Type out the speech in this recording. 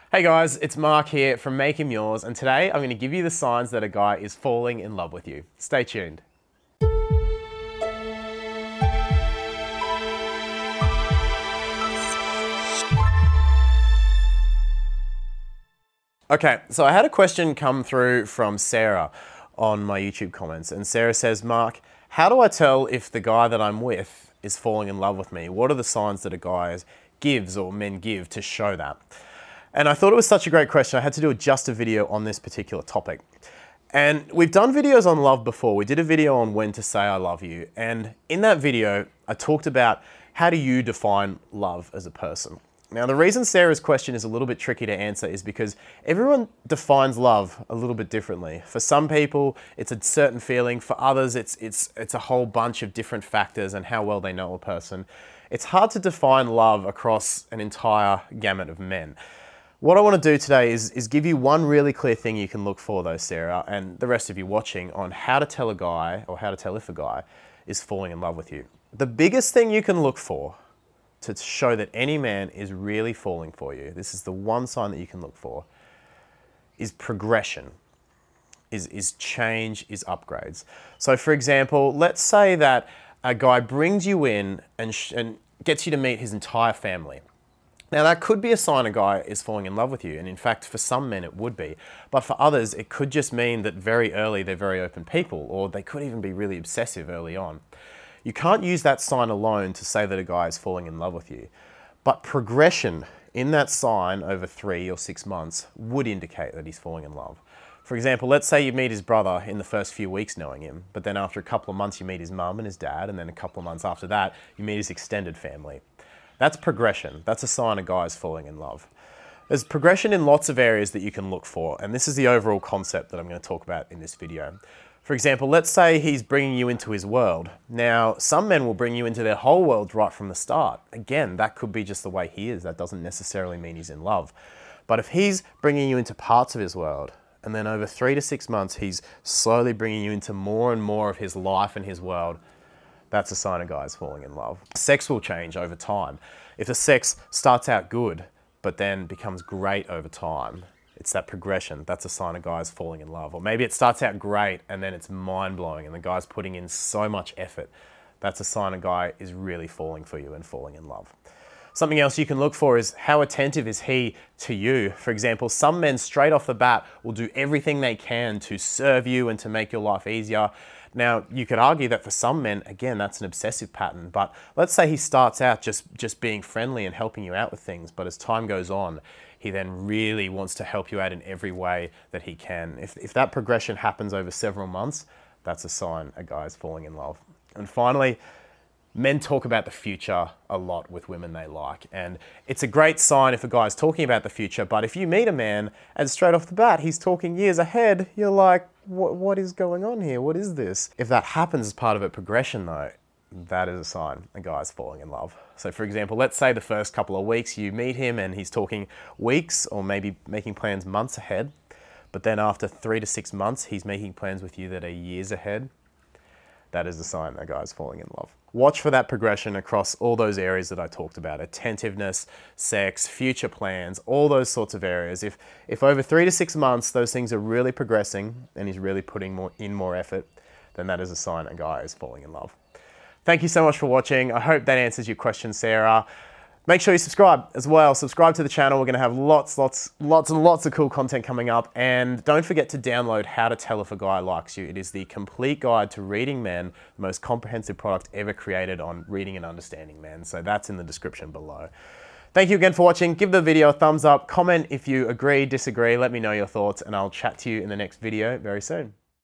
Hey guys, it's Mark here from 𝐀𝐁𝐎, and today I'm going to give you the signs that a guy is falling in love with you. Stay tuned. Okay, so I had a question come through from Sarah on my YouTube comments, and Sarah says, Mark, how do I tell if the guy that I'm with is falling in love with me? What are the signs that a guy gives or men give to show that? And I thought it was such a great question, I had to do just a video on this particular topic. And we've done videos on love before. We did a video on when to say I love you. And in that video, I talked about how do you define love as a person. Now, the reason Sarah's question is a little bit tricky to answer is because everyone defines love a little bit differently. For some people, it's a certain feeling. For others, it's a whole bunch of different factors and how well they know a person. It's hard to define love across an entire gamut of men. What I want to do today is give you one really clear thing you can look for though, Sarah, and the rest of you watching, on how to tell a guy, or how to tell if a guy is falling in love with you. The biggest thing you can look for to show that any man is really falling for you, this is the one sign that you can look for, is progression, is change, is upgrades. So for example, let's say that a guy brings you in and gets you to meet his entire family. Now that could be a sign a guy is falling in love with you, and in fact for some men it would be, but for others it could just mean that very early they're very open people, or they could even be really obsessive early on. You can't use that sign alone to say that a guy is falling in love with you, but progression in that sign over 3 or 6 months would indicate that he's falling in love. For example, let's say you meet his brother in the first few weeks knowing him, but then after a couple of months you meet his mum and his dad, and then a couple of months after that you meet his extended family. That's progression. That's a sign a guy is falling in love. There's progression in lots of areas that you can look for, and this is the overall concept that I'm going to talk about in this video. For example, let's say he's bringing you into his world. Now, some men will bring you into their whole world right from the start. Again, that could be just the way he is. That doesn't necessarily mean he's in love. But if he's bringing you into parts of his world, and then over 3 to 6 months, he's slowly bringing you into more and more of his life and his world, that's a sign a guy is falling in love. Sex will change over time. If the sex starts out good, but then becomes great over time, it's that progression. That's a sign a guy is falling in love. Or maybe it starts out great and then it's mind-blowing and the guy's putting in so much effort. That's a sign a guy is really falling for you and falling in love. Something else you can look for is how attentive is he to you. For example, some men straight off the bat will do everything they can to serve you and to make your life easier. Now, you could argue that for some men, again, that's an obsessive pattern, but let's say he starts out just being friendly and helping you out with things, but as time goes on, he then really wants to help you out in every way that he can. If that progression happens over several months, that's a sign a guy is falling in love. And finally, men talk about the future a lot with women they like, and it's a great sign if a guy's talking about the future, but if you meet a man and straight off the bat he's talking years ahead, you're like, what is going on here? What is this? If that happens as part of a progression though, that is a sign a guy's falling in love. So for example, let's say the first couple of weeks you meet him and he's talking weeks or maybe making plans months ahead, but then after 3 to 6 months he's making plans with you that are years ahead. That is a sign a guy's falling in love. Watch for that progression across all those areas that I talked about: attentiveness, sex, future plans, all those sorts of areas. If over 3 to 6 months those things are really progressing and he's really putting more effort, then that is a sign a guy is falling in love. Thank you so much for watching. I hope that answers your question, Sarah. Make sure you subscribe as well. Subscribe to the channel. We're going to have lots and lots of cool content coming up. And don't forget to download How to Tell If a Guy Likes You. It is the complete guide to reading men, the most comprehensive product ever created on reading and understanding men. So that's in the description below. Thank you again for watching. Give the video a thumbs up. Comment if you agree, disagree. Let me know your thoughts, and I'll chat to you in the next video very soon.